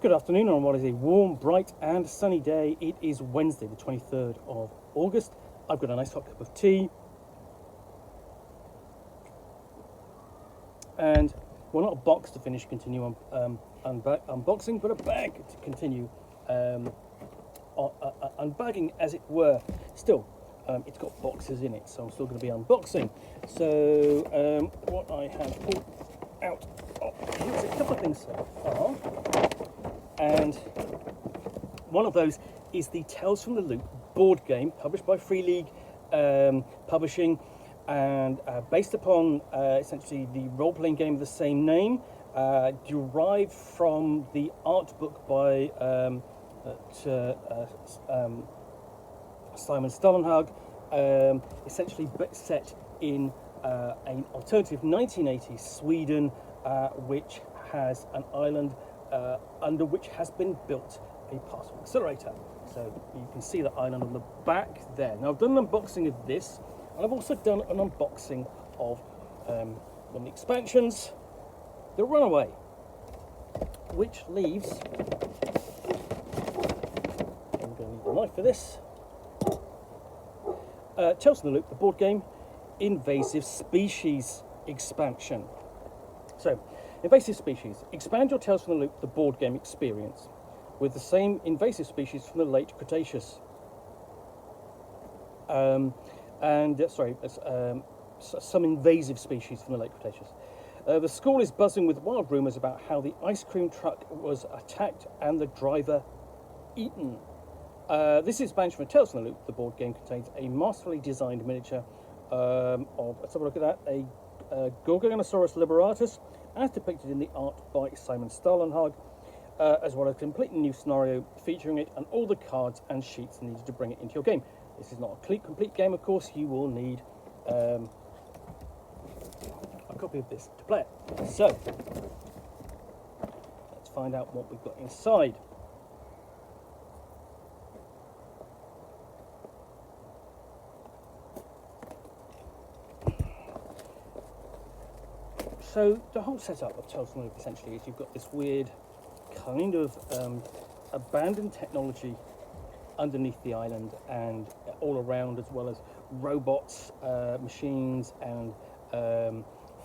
Good afternoon on what is a warm, bright and sunny day. It is Wednesday the 23rd of August. I've got a nice hot cup of tea. And, well, not a box to finish, continue on unboxing, but a bag to continue unbagging, as it were. Still, it's got boxes in it, so I'm still going to be unboxing. So, what I have pulled out, here's a couple of things so far. And one of those is the Tales from the Loop board game, published by Free League Publishing, and based upon essentially the role-playing game of the same name, derived from the art book by Simon Stålenhag, essentially set in an alternative 1980s Sweden, which has an island under which has been built a particle accelerator. So you can see the island on the back there. Now I've done an unboxing of this, and I've also done an unboxing of one of the expansions, The Runaway, which leaves, I'm going to need a knife for this, Tales from the Loop, the board game, Invasive Species expansion. So, Invasive Species. Expand your Tales from the Loop, the board game experience, with the same invasive species from the late Cretaceous. Some invasive species from the late Cretaceous. The school is buzzing with wild rumours about how the ice cream truck was attacked and the driver eaten. This expansion for Tales from the Loop, the board game, contains a masterfully designed miniature of, let's have a look at that, a Gorgonosaurus liberatus, as depicted in the art by Simon Stålenhag, as well as a completely new scenario featuring it and all the cards and sheets needed to bring it into your game. This is not a complete game, of course. You will need a copy of this to play it. So, let's find out what we've got inside. So the whole setup of Tales from the Loop essentially is you've got this weird kind of abandoned technology underneath the island and all around, as well as robots, machines, and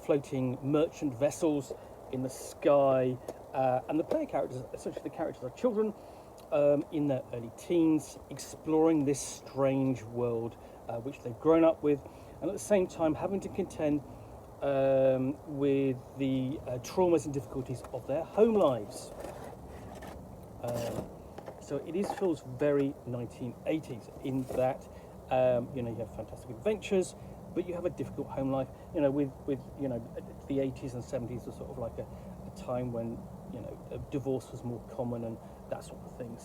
floating merchant vessels in the sky. And the player characters, essentially the characters, are children in their early teens, exploring this strange world which they've grown up with, and at the same time having to contend with the traumas and difficulties of their home lives. So it feels very 1980s in that you have fantastic adventures, but you have a difficult home life. With the 80s and 70s was sort of like a time when divorce was more common and that sort of thing.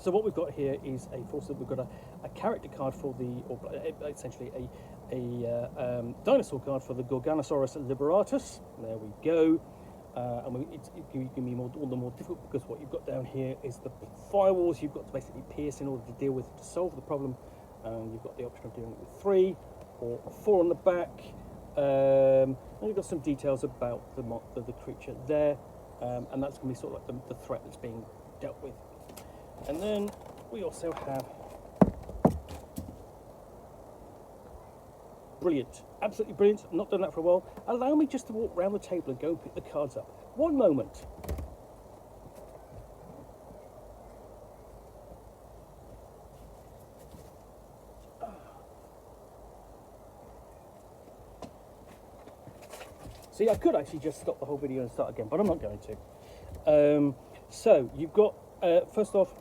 So what we've got here is we've got a character card for essentially a dinosaur card for the Gorgonosaurus liberatus. There we go. And it's going to be all the more difficult because what you've got down here is the firewalls you've got to basically pierce in order to deal with, to solve the problem. And you've got the option of doing it with 3 or 4 on the back. And you've got some details about the creature there. And that's going to be sort of like the threat that's being dealt with. And then we also have, brilliant, absolutely brilliant, I've not done that for a while. Allow me just to walk around the table and go and pick the cards up. One moment. See, I could actually just stop the whole video and start again, but I'm not going to. So, you've got, first off,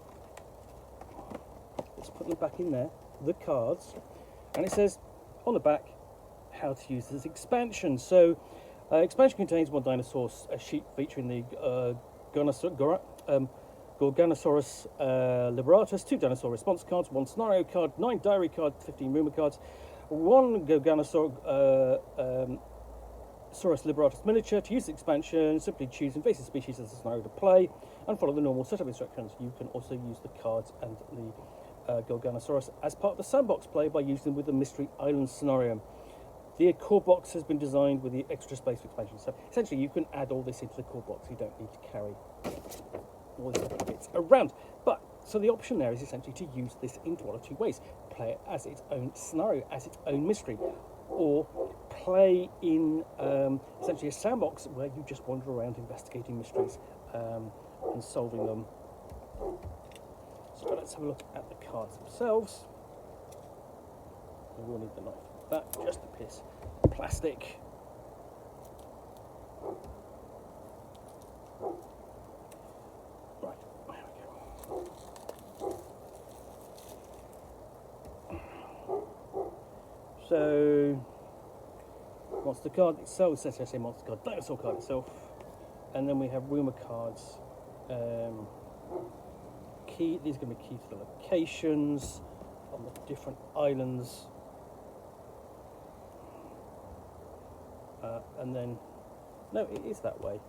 let's put them back in there, the cards, and it says on the back how to use this expansion. So expansion contains one dinosaur sheet featuring the Gorgonosaurus liberatus, 2 dinosaur response cards, 1 scenario card, 9 diary cards, 15 rumor cards, 1 Gorgonosaurus liberatus miniature. To use the expansion, simply choose invasive species as a scenario to play and follow the normal setup instructions. You can also use the cards and the Gorgonosaurus as part of the sandbox play by using them with the Mystery Island scenario. The core box has been designed with the extra space for expansion. So essentially you can add all this into the core box. You don't need to carry all these different bits around. But so the option there is essentially to use this in one of two ways: play it as its own scenario, as its own mystery, or play in essentially a sandbox where you just wander around investigating mysteries and solving them. So let's have a look at the cards themselves. We will need the knife for that, just a piece of plastic. Right, there we go. So, monster card itself, essentially I say monster card, dinosaur card itself. And then we have rumour cards. These are going to be key to the locations on the different islands. And then, no, it is that way,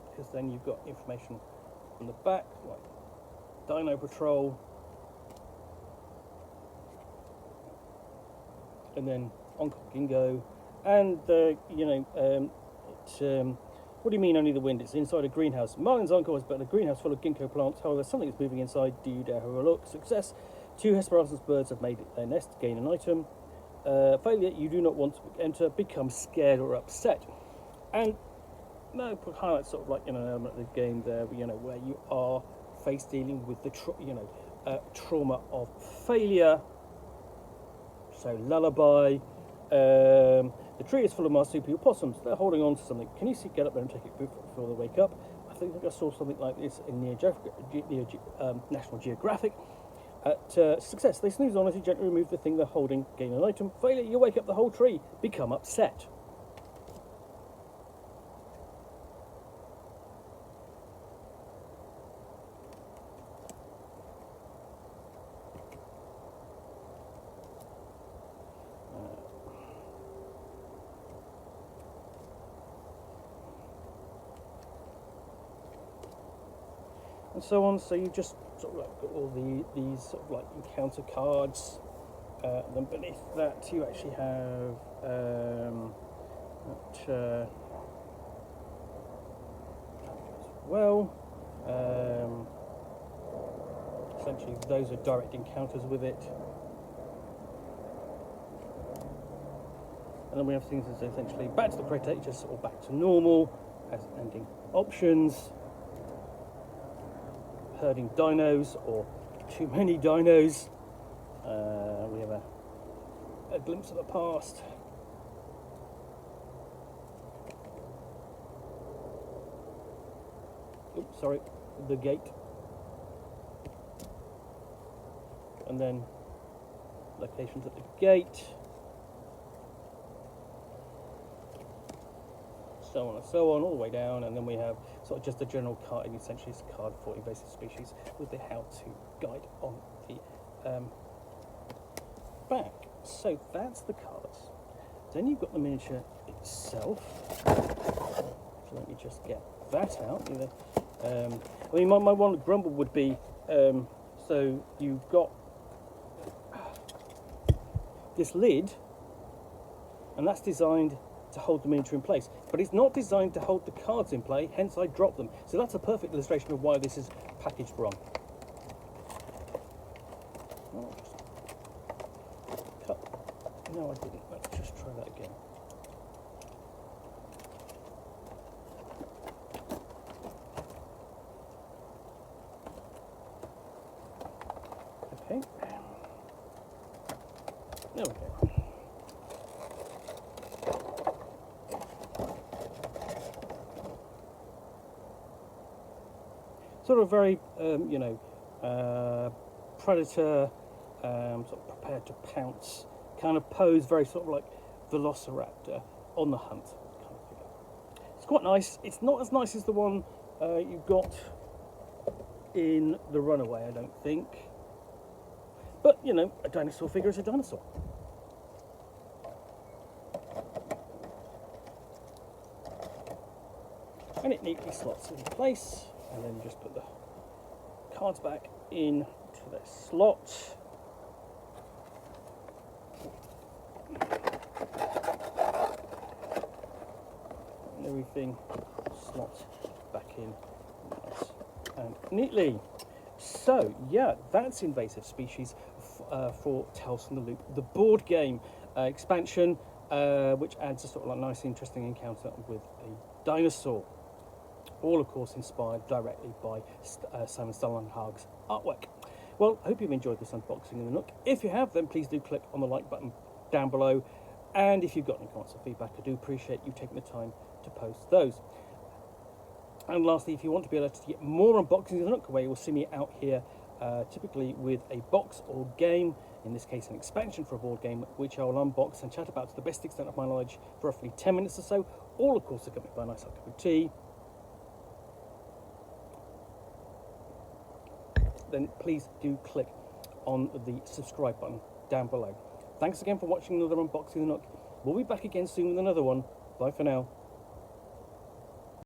because then you've got information on the back, like Dino Patrol, and then Encore Gingo, and what do you mean only the wind? It's inside a greenhouse. Marlin's Encore has built a greenhouse full of ginkgo plants. However, something is moving inside. Do you dare have a look? Success. 2 Hesperornis birds have made their nest. Gain an item. Failure. You do not want to enter. Become scared or upset. And no, highlights sort of like an element of the game there, where you are face dealing with the trauma of failure. So lullaby. The tree is full of marsupial possums. They're holding on to something. Can you see? Get up there and take it before they wake up. I think I saw something like this in National Geographic. At success, they snooze on as you gently remove the thing they're holding. Gain an item. Failure, you wake up the whole tree. Become upset. And so on. So you just sort of like got all these sort of like encounter cards. Then beneath that you actually have essentially those are direct encounters with it. And then we have things as essentially back to the Cretaceous or back to normal as ending options. Herding dinos or too many dinos. We have a glimpse of the past. Oops, sorry, the gate. And then locations at the gate. So on and so on, all the way down, and then we have sort of just a general card, and essentially it's a card for invasive species with the how-to guide on the back. So that's the cards. Then you've got the miniature itself. So let me just get that out. I mean, my one grumble would be, so you've got this lid, and that's designed to hold the miniature in place, but it's not designed to hold the cards in play, hence I dropped them. So that's a perfect illustration of why this is packaged wrong. Oh, cut. No, I didn't. Let's just try that again. Okay. There we go. Sort of very, predator, sort of prepared to pounce, kind of pose, very sort of like velociraptor on the hunt kind of figure. It's quite nice. It's not as nice as the one you got in The Runaway, I don't think. But, a dinosaur figure is a dinosaur. And it neatly slots in place. And then just put the cards back into their slot. And everything slots back in nice and neatly. So yeah, that's Invasive Species for Tales from the Loop, the board game expansion, which adds a sort of like nice, interesting encounter with a dinosaur. All, of course, inspired directly by Simon Stålenhag's artwork. Well, I hope you've enjoyed this unboxing of the Nook. If you have, then please do click on the like button down below. And if you've got any comments or feedback, I do appreciate you taking the time to post those. And lastly, if you want to be able to get more unboxings of the Nook, where you will see me out here typically with a box or game, in this case an expansion for a board game, which I will unbox and chat about to the best extent of my knowledge for roughly 10 minutes or so, all of course accompanied by a nice hot cup of tea. Then please do click on the subscribe button down below. Thanks again for watching another unboxing of the Nook. We'll be back again soon with another one. Bye for now.